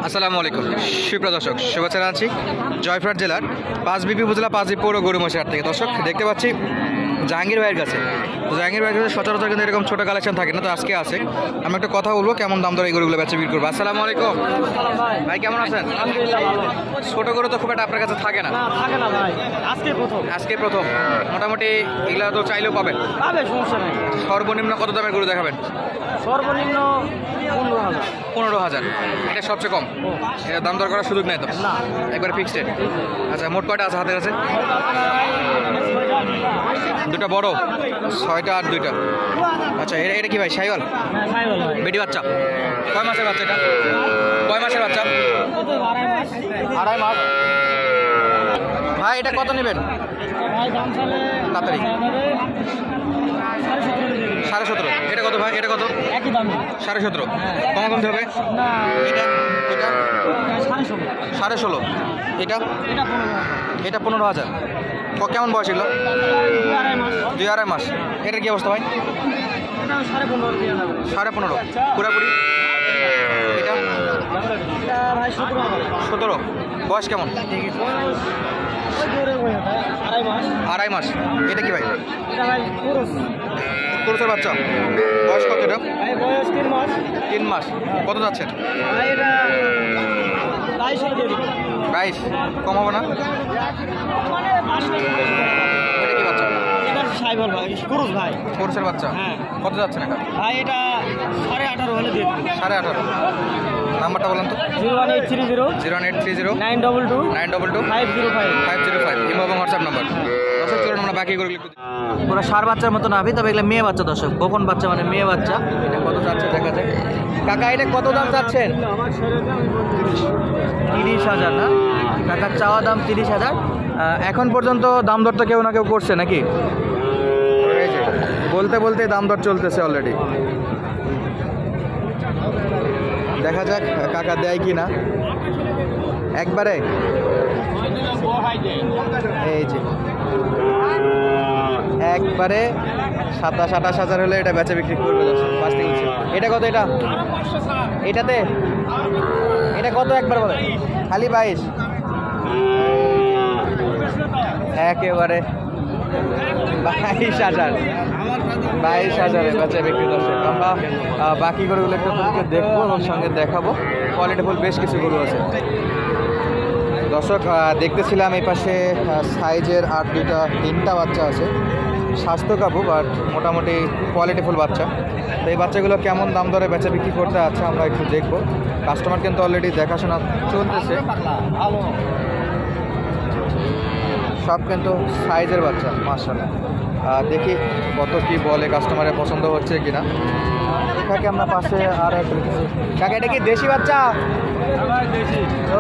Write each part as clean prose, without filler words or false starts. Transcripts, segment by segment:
আসসালামু আলাইকুম সুপ্রিয় দর্শক, শুভেচ্ছা জানাচ্ছি জয়পুরহাট জেলার পাঁচবিপি উপজেলা পাঁচবিপি পৌর গরু মহিষের হাট থেকে। দর্শক দেখতে পাচ্ছি জাহাঙ্গীর ভাইয়ের কাছে। তো জাহাঙ্গীর ভাইয়ের কাছে সচরাচর কিন্তু এরকম ছোটো কালেকশন থাকে না, তো আজকে আছে। আমি একটা কথা বলবো কেমন দাম দর এই গরুগুলো বেচে বিক্রি করবো। আসসালামু আলাইকুম ভাই, কেমন আছেন? ছোটো গরু তো খুব একটা আপনার কাছে থাকে না? আজকে প্রথম। মোটামুটি এগুলো তো চাইলেও পাবেন? সমস্যা নাই। সর্বনিম্ন কত দামের গরু দেখাবেন? সর্বনিম্ন 15,000। এটা সবচেয়ে কম, এটা দাম দর করার সুযোগ নেই তো? না, একবারে ফিক্সড। আচ্ছা, মোট কয়টা আছে হাতের কাছে? দুটা বড়, 6টা আর 2টা। আচ্ছা, এটা কি ভাই শাইওয়াল? বেটি বাচ্চা? কয় মাসের বাচ্চা এটা? কয় মাসের বাচ্চা? 2.5 মাস। ভাই এটা কত নেবেন তাড়াতাড়ি? 17.5। এটা কত ভাই? এটা কত? 17.5। কমা কমতে হবে? এটা 16.5। এটা 15,000। কেমন বয়স এগুলো? 2-2.5 মাস। এটার কি অবস্থা ভাই? 15.5 পুরাপুরি। এটা 17। বয়স কেমন? 2.5 মাস। এটা কি ভাই? পুরুষের বাচ্চা। বয়স কত এটা? 3 মাস। কত যাচ্ছেন? 22। কম হবে না? এটা কি বাচ্চা? পুরুষের বাচ্চা। কত যাচ্ছেন এটা? ভাই এটা 18.5 হলে দিয়ে দিন। 18.5। নাম্বারটা বলেন তো। 01830 922 505 ইমো এবং হোয়াটসঅ্যাপ নাম্বার। দর্শক চলুন আমরা বাকি করে পুরো সার বাচ্চার মতো না, তবে এগুলো মেয়ে বাচ্চা। দর্শক বকন বাচ্চা মানে মেয়ে বাচ্চা। এটা কত যাচ্ছে দেখা যায়। কাকা এটা কত দাম চাচ্ছেন? 30,000 না? কাকার চাওয়া দাম 30,000। এখন পর্যন্ত দাম দর তো কেউ না কেউ করছে নাকি? বলতে বলতে দাম দর চলতেছে অলরেডি। দেখা যাক কাকা দেয় কি না। একবারে এই যে একবারে 27-28 হলে এটা বেচা বিক্রি করবে। এটা কত? এটাতে এটা কত একবার বলে? খালি 22। একেবারে 22,000 বেচা বিক্রি। দর্শক আমরা বাকি গরুগুলো একটু দেখবো এবং সঙ্গে দেখাবো। কোয়ালিটিফুল বেশ কিছু গরু আছে। দর্শক দেখতেছিলাম এই পাশে সাইজের আর 3টা বাচ্চা আছে। স্বাস্থ্য কাবু বাট মোটামুটি কোয়ালিটিফুল বাচ্চা। তো এই বাচ্চাগুলো কেমন দাম দরে বেচা বিক্রি করতে আছে আমরা একটু দেখবো। কাস্টমার কিন্তু অলরেডি দেখাশোনা চলতেছে। সব কিন্তু সাইজের বাচ্চা মাশাআল্লাহ। দেখি কত কি বলে, কাস্টমারের পছন্দ হচ্ছে কিনা। এটাকে আমরা পাশে আর একটা কাকা, এটা কি দেশি বাচ্চা?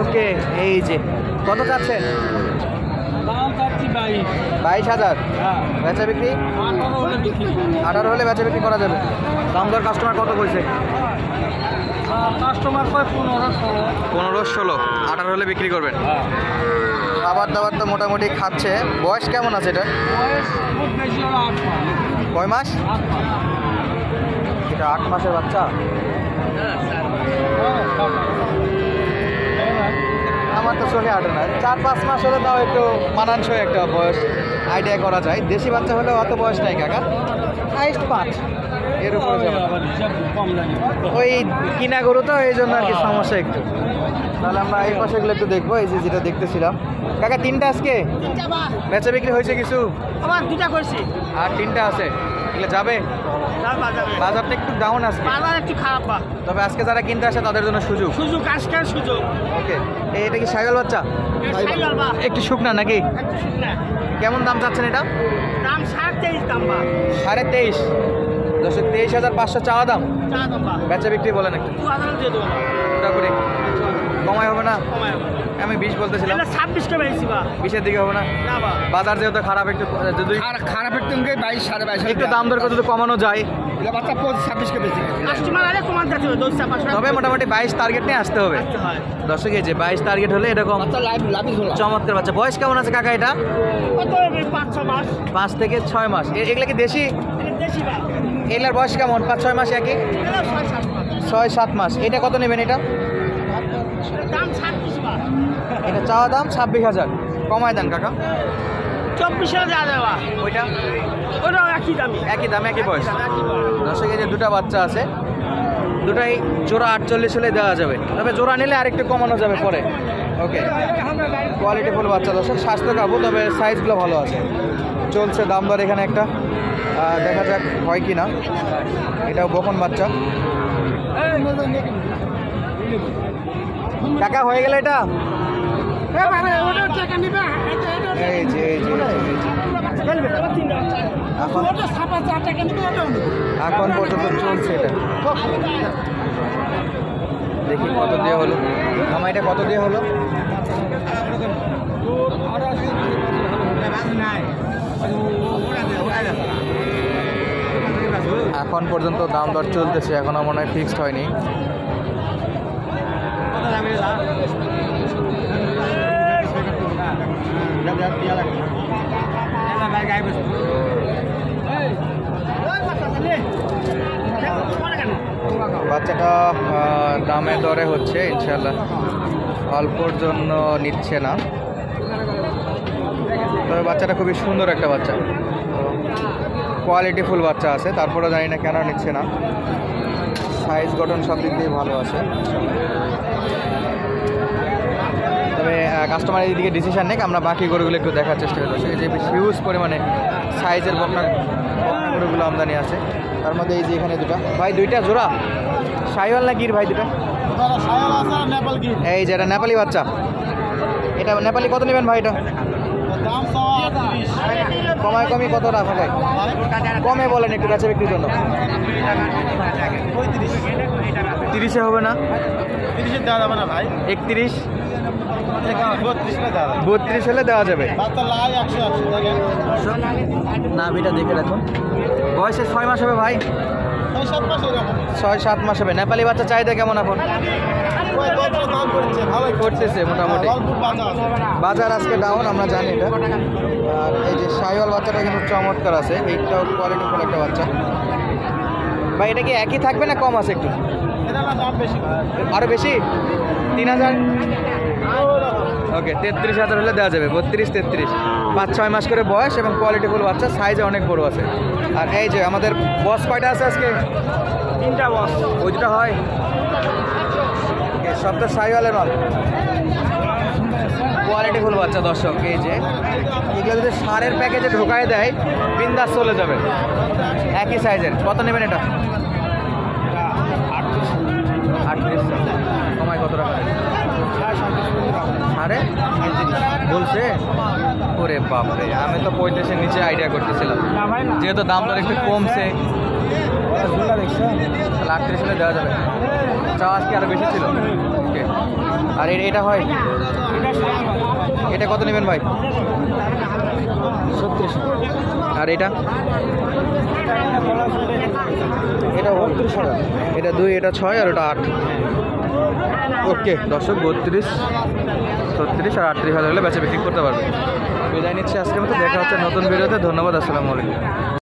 ওকে। এই যে কত চাচ্ছেন? 22,000। বেচা বিক্রি 18 হলে বেচা বিক্রি করা যাবে। দাম দর কাস্টমার কত কইছে? কাস্টমার 15-16। 18 হলে বিক্রি করবেন। খাবার দাবার তো মোটামুটি খাচ্ছে। বয়স কেমন আছে এটা? কয় মাস? এটা 8 মাসের বাচ্চা। আমার তো চোখে আটে না। 4-5 মাস হলে তাও একটু মানানসই একটা বয়স আইডিয়া করা যায়। দেশি বাচ্চা হলেও অত বয়স নাই কাকা, হাইস্ট 5 এর উপরে যাবে। ওই কিনা গরু তো এই জন্য আর কি সমস্যা একটু। তাহলে আমরা এই পাশেগুলো একটু দেখবো। এই যে যেটা দেখতেছিলাম কাকা, 3টা আজকে বেচা বিক্রি হয়েছে কিছু? আমার 2টা করছি আর 3টা আছে। এগুলো যাবে? বাজারটা একটু ডাউন আছে, বাজার একটু খারাপ। তবে আজকে যারা কিনতে আসে তাদের জন্য সুযোগ। আজকের সুযোগ। ওকে। এটা কি শাইওয়াল বাচ্চা? একটু শুকনা নাকি? কেমন দাম চাচ্ছেন এটা? দাম 23.5 দাম। 23.5। 23,500 চাওয়া দাম। বেচা বিক্রি বলেন একটু। 2,000 দিয়ে দেবো। পুরোপুরি কমাই হবে না? আমি 20 বলতেছিলাম। 26 কে বেশি বা 20-এর দিকে হবে না? বাজার যেহেতু খারাপ, একটু যদি খারাপ একটু 22 22.5 একটু দাম দর যদি কমানো যায়। বাচ্চা 26 কে বেশি কাস্টমার আরে কমাতে হবে। তবে মোটামুটি 22 টার্গেট নিয়ে আসতে হবে। দর্শক এই যে 22 টার্গেট হলে এরকম চমৎকার বাচ্চা। বয়স কেমন আছে কাকা এটা? 5 থেকে 6 মাস। এগুলা কি দেশি? এগুলার বয়স কেমন? 5-6 মাস একই? 6-7 মাস। এটা কত নেবেন? এটা দাম 26 বা এটা চাওয়া দাম 26,000, কমায় দেন কাকা। 24,000 দেওয়া দেওয়া ওইটা ওটাও একই দামি একই দাম একই বয়স। একই বয়স। দর্শক এই যে দুটা বাচ্চা আছে, দুটাই জোড়া 48 হলে দেওয়া যাবে, তবে জোড়া নিলে আরেকটু কমানো যাবে পরে। ওকে, কোয়ালিটি ফুল বাচ্চা দর্শক, স্বাস্থ্য কাবু, তবে সাইজগুলো ভালো আছে। চলছে দাম দর এখানে একটা, দেখা যাক হয় কি না। এটাও বকন বাচ্চা। টাকা হয়ে গেলে এটা এই যে এখন পর্যন্ত চলছে এটা। দেখি কত দিয়ে হলো, আমার এটা কত দিয়ে হলো। এখন পর্যন্ত দাম দর চলতেছে, এখনো মনে হয় ফিক্সড হয়নি। বাচ্চাটা দামে দরে হচ্ছে, ইনশাল্লাহ অল্পর জন্য নিচ্ছে না, তবে বাচ্চাটা খুবই সুন্দর একটা বাচ্চা, কোয়ালিটি ফুল বাচ্চা আছে। তারপরে জানি না কেন নিচ্ছে না, সাইজ গঠন সব দিক দিয়ে ভালো আছে। তবে কাস্টমার এইদিকে ডিসিশন নেই, আমরা বাকি গরুগুলো একটু দেখার চেষ্টা করছি। এই যে হিউজ পরিমাণে সাইজের বকনা গরুগুলো আমদানি আছে, তার মধ্যে এই যে এখানে দুটা ভাই, দুইটা জোড়া শাহিওয়াল না গির ভাই দুটা? এই যে এটা নেপালি বাচ্চা, এটা নেপালি কত নেবেন ভাই? এটা কমায় কমই কত রাখা যায়? কমে বলেন একটু কাছে বিক্রির জন্য। 30-এ হবে না? 30 দেওয়া যাবে না ভাই, 31 32 হলে দেওয়া যাবে। নাভিটা দেখে রাখুন, বয়সে 6 মাস হবে ভাই, 6-7 মাস হবে। নেপালি বাচ্চা চাহিদা কেমন এখন? করতেছে মোটামুটি, বাজার আজকে ডাউন, আমরা জানি এটা। আর এই যে শাহিওয়াল বাচ্চাটা কিন্তু চমৎকার আছে, এইটাও কোয়ালিটি ফুল একটা বাচ্চা। ভাই এটা কি একই থাকবে না কম আছে একটু? আরো বেশি, 3,000। ওকে, 33,000 হলে দেওয়া যাবে। 32-33, 5-6 মাস করে বয়স এবং কোয়ালিটি ফুল বাচ্চা, সাইজে অনেক বড় আছে। আর এই যে আমাদের বস কয়টা আছে আজকে? 3টা বস, ওই দুটা হয় সব তো শাহিওয়ালের মাল, কোয়ালিটি ফুল বাচ্চা দর্শক। এই যে এগুলো যদি সারের প্যাকেজে ঢোকায় দেয় বিন্দাস চলে যাবে, একই সাইজের। কত নেবেন এটা? 38। কমায় কত টাকা? সাড়ে বলছে। ওরে বাপরে, আমি তো 35-এর নিচে আইডিয়া করতেছিলাম, যেহেতু দাম দর একটু কমছে। তাহলে 38 হলে দেওয়া যাবে। চাওয়া আজকে আরো বেশি ছিল। ওকে, আর এটা হয়? এটা কত নেবেন ভাই? 36। আর এটা? এটা 32। এটা 2, এটা 6 আর ওটা 8। ওকে দর্শক, 32, 36 আর 38,000 হলে বেচা বিক্রি করতে পারবে। বিদায় নিচ্ছি আজকের মতো, দেখা হচ্ছে নতুন ভিডিওতে। ধন্যবাদ, আসসালামু আলাইকুম।